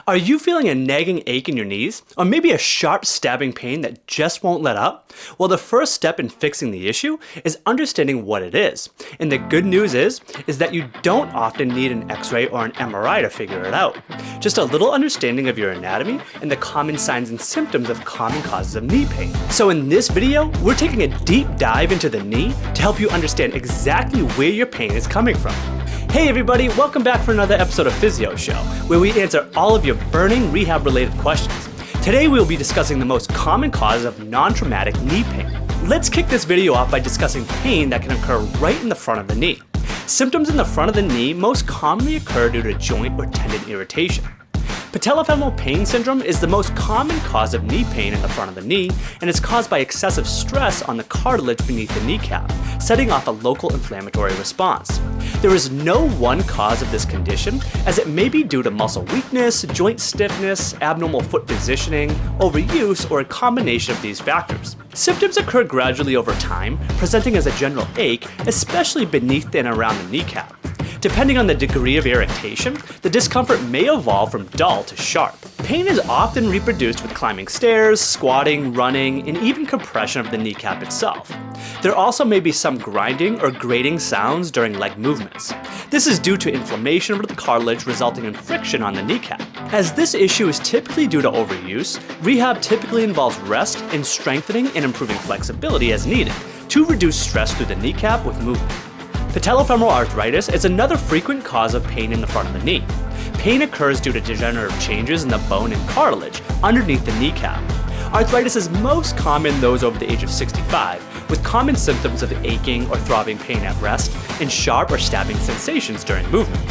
Are you feeling a nagging ache in your knees? Or maybe a sharp stabbing pain that just won't let up? Well, the first step in fixing the issue is understanding what it is. And the good news is that you don't often need an X-ray or an MRI to figure it out. Just a little understanding of your anatomy and the common signs and symptoms of common causes of knee pain. So in this video, we're taking a deep dive into the knee to help you understand exactly where your pain is coming from. Hey everybody, welcome back for another episode of Physio Show, where we answer all of your burning rehab-related questions. Today we'll be discussing the most common causes of non-traumatic knee pain. Let's kick this video off by discussing pain that can occur right in the front of the knee. Symptoms in the front of the knee most commonly occur due to joint or tendon irritation. Patellofemoral pain syndrome is the most common cause of knee pain in the front of the knee, and is caused by excessive stress on the cartilage beneath the kneecap, setting off a local inflammatory response. There is no one cause of this condition, as it may be due to muscle weakness, joint stiffness, abnormal foot positioning, overuse, or a combination of these factors. Symptoms occur gradually over time, presenting as a general ache, especially beneath and around the kneecap. Depending on the degree of irritation, the discomfort may evolve from dull to sharp. Pain is often reproduced with climbing stairs, squatting, running, and even compression of the kneecap itself. There also may be some grinding or grating sounds during leg movements. This is due to inflammation of the cartilage resulting in friction on the kneecap. As this issue is typically due to overuse, rehab typically involves rest and strengthening and improving flexibility as needed to reduce stress through the kneecap with movement. Patellofemoral arthritis is another frequent cause of pain in the front of the knee. Pain occurs due to degenerative changes in the bone and cartilage underneath the kneecap. Arthritis is most common in those over the age of 65, with common symptoms of aching or throbbing pain at rest and sharp or stabbing sensations during movement.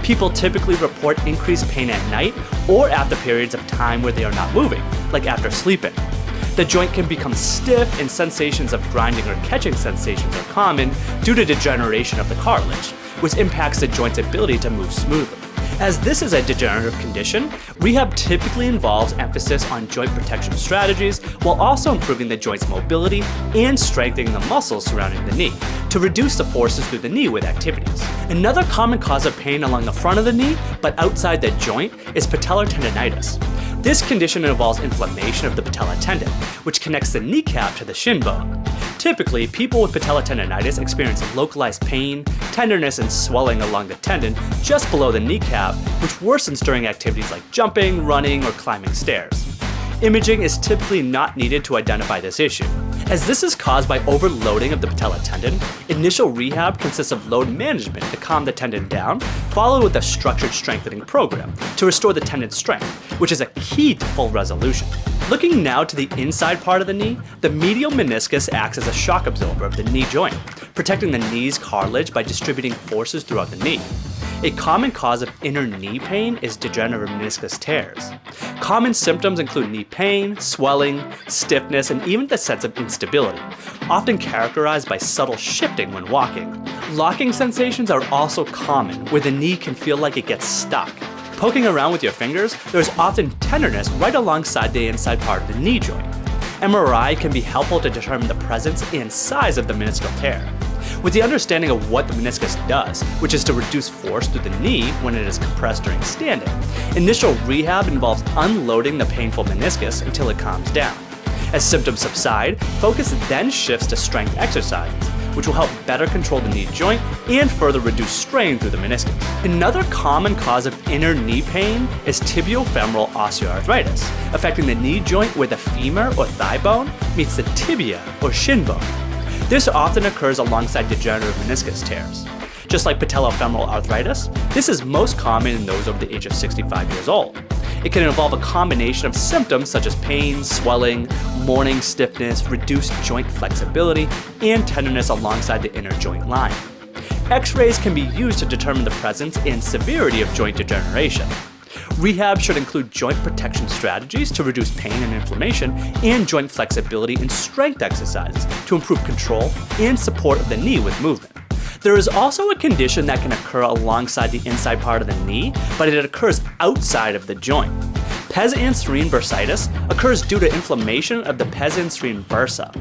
People typically report increased pain at night or after periods of time where they are not moving, like after sleeping. The joint can become stiff and sensations of grinding or catching sensations are common due to degeneration of the cartilage, which impacts the joint's ability to move smoothly. As this is a degenerative condition, rehab typically involves emphasis on joint protection strategies while also improving the joint's mobility and strengthening the muscles surrounding the knee to reduce the forces through the knee with activities. Another common cause of pain along the front of the knee, but outside the joint, is patellar tendonitis. This condition involves inflammation of the patella tendon, which connects the kneecap to the shin bone. Typically, people with patellar tendonitis experience localized pain, tenderness, and swelling along the tendon just below the kneecap, which worsens during activities like jumping, running, or climbing stairs. Imaging is typically not needed to identify this issue. As this is caused by overloading of the patella tendon, initial rehab consists of load management to calm the tendon down, followed with a structured strengthening program to restore the tendon's strength, which is a key to full resolution. Looking now to the inside part of the knee, the medial meniscus acts as a shock absorber of the knee joint, protecting the knee's cartilage by distributing forces throughout the knee. A common cause of inner knee pain is degenerative meniscus tears. Common symptoms include knee pain, swelling, stiffness, and even the sense of instability, often characterized by subtle shifting when walking. Locking sensations are also common, where the knee can feel like it gets stuck. Poking around with your fingers, there's often tenderness right alongside the inside part of the knee joint. MRI can be helpful to determine the presence and size of the meniscal tear. With the understanding of what the meniscus does, which is to reduce force through the knee when it is compressed during standing, initial rehab involves unloading the painful meniscus until it calms down. As symptoms subside, focus then shifts to strength exercises, which will help better control the knee joint and further reduce strain through the meniscus. Another common cause of inner knee pain is tibiofemoral osteoarthritis, affecting the knee joint where the femur or thigh bone meets the tibia or shin bone. This often occurs alongside degenerative meniscus tears. Just like patellofemoral arthritis, this is most common in those over the age of 65 years old. It can involve a combination of symptoms such as pain, swelling, morning stiffness, reduced joint flexibility, and tenderness alongside the inner joint line. X-rays can be used to determine the presence and severity of joint degeneration. Rehab should include joint protection strategies to reduce pain and inflammation, and joint flexibility and strength exercises to improve control and support of the knee with movement. There is also a condition that can occur alongside the inside part of the knee, but it occurs outside of the joint. Pes anserine bursitis occurs due to inflammation of the pes anserine bursa.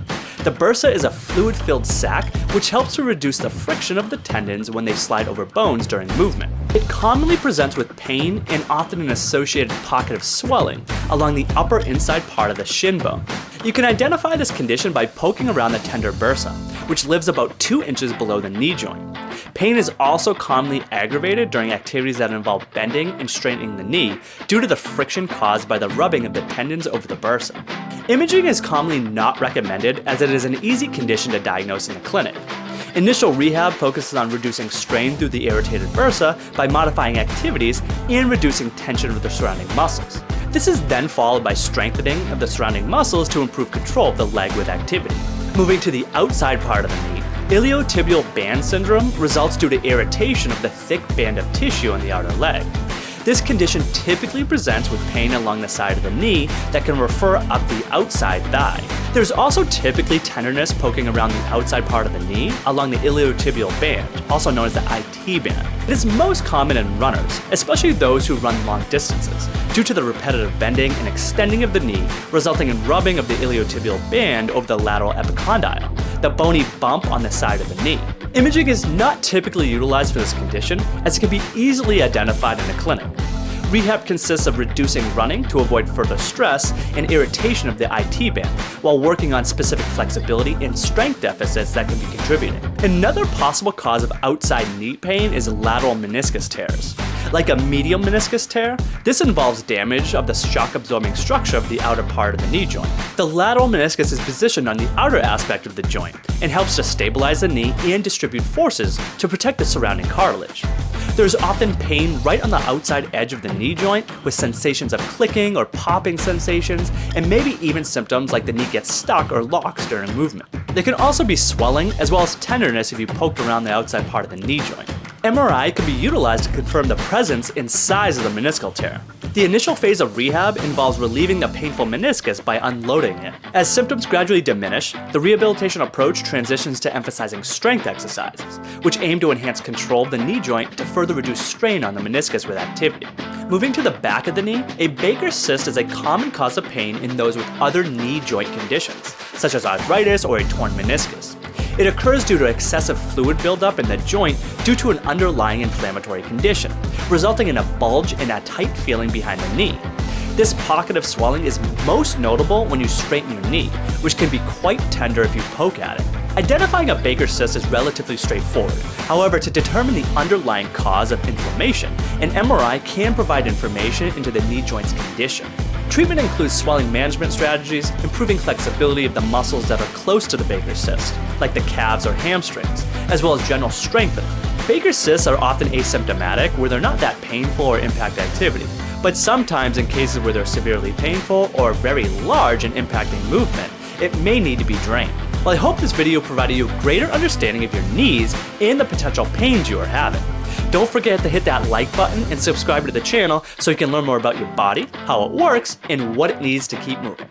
The bursa is a fluid-filled sac which helps to reduce the friction of the tendons when they slide over bones during movement. It commonly presents with pain and often an associated pocket of swelling along the upper inside part of the shin bone. You can identify this condition by poking around the tender bursa, which lives about 2 inches below the knee joint. Pain is also commonly aggravated during activities that involve bending and straightening the knee due to the friction caused by the rubbing of the tendons over the bursa. Imaging is commonly not recommended as it is an easy condition to diagnose in the clinic. Initial rehab focuses on reducing strain through the irritated bursa by modifying activities and reducing tension of the surrounding muscles. This is then followed by strengthening of the surrounding muscles to improve control of the leg with activity. Moving to the outside part of the knee, iliotibial band syndrome results due to irritation of the thick band of tissue on the outer leg. This condition typically presents with pain along the side of the knee that can refer up the outside thigh. There's also typically tenderness poking around the outside part of the knee along the iliotibial band, also known as the IT band. It is most common in runners, especially those who run long distances, due to the repetitive bending and extending of the knee, resulting in rubbing of the iliotibial band over the lateral epicondyle, the bony bump on the side of the knee. Imaging is not typically utilized for this condition, as it can be easily identified in the clinic. Rehab consists of reducing running to avoid further stress and irritation of the IT band, while working on specific flexibility and strength deficits that can be contributing. Another possible cause of outside knee pain is lateral meniscus tears. Like a medial meniscus tear, this involves damage of the shock-absorbing structure of the outer part of the knee joint. The lateral meniscus is positioned on the outer aspect of the joint and helps to stabilize the knee and distribute forces to protect the surrounding cartilage. There's often pain right on the outside edge of the knee joint with sensations of clicking or popping sensations, and maybe even symptoms like the knee gets stuck or locks during movement. There can also be swelling as well as tenderness if you poked around the outside part of the knee joint. MRI can be utilized to confirm the presence and size of the meniscal tear. The initial phase of rehab involves relieving the painful meniscus by unloading it. As symptoms gradually diminish, the rehabilitation approach transitions to emphasizing strength exercises, which aim to enhance control of the knee joint to further reduce strain on the meniscus with activity. Moving to the back of the knee, a Baker's cyst is a common cause of pain in those with other knee joint conditions, such as arthritis or a torn meniscus. It occurs due to excessive fluid buildup in the joint due to an underlying inflammatory condition, resulting in a bulge and a tight feeling behind the knee. This pocket of swelling is most notable when you straighten your knee, which can be quite tender if you poke at it. Identifying a Baker's cyst is relatively straightforward. However, to determine the underlying cause of inflammation, an MRI can provide information into the knee joint's condition. Treatment includes swelling management strategies, improving flexibility of the muscles that are close to the Baker's cyst, like the calves or hamstrings, as well as general strengthening. Baker's cysts are often asymptomatic, where they're not that painful or impact activity, but sometimes in cases where they're severely painful or very large and impacting movement, it may need to be drained. Well, I hope this video provided you a greater understanding of your knees and the potential pains you are having. Don't forget to hit that like button and subscribe to the channel so you can learn more about your body, how it works, and what it needs to keep moving.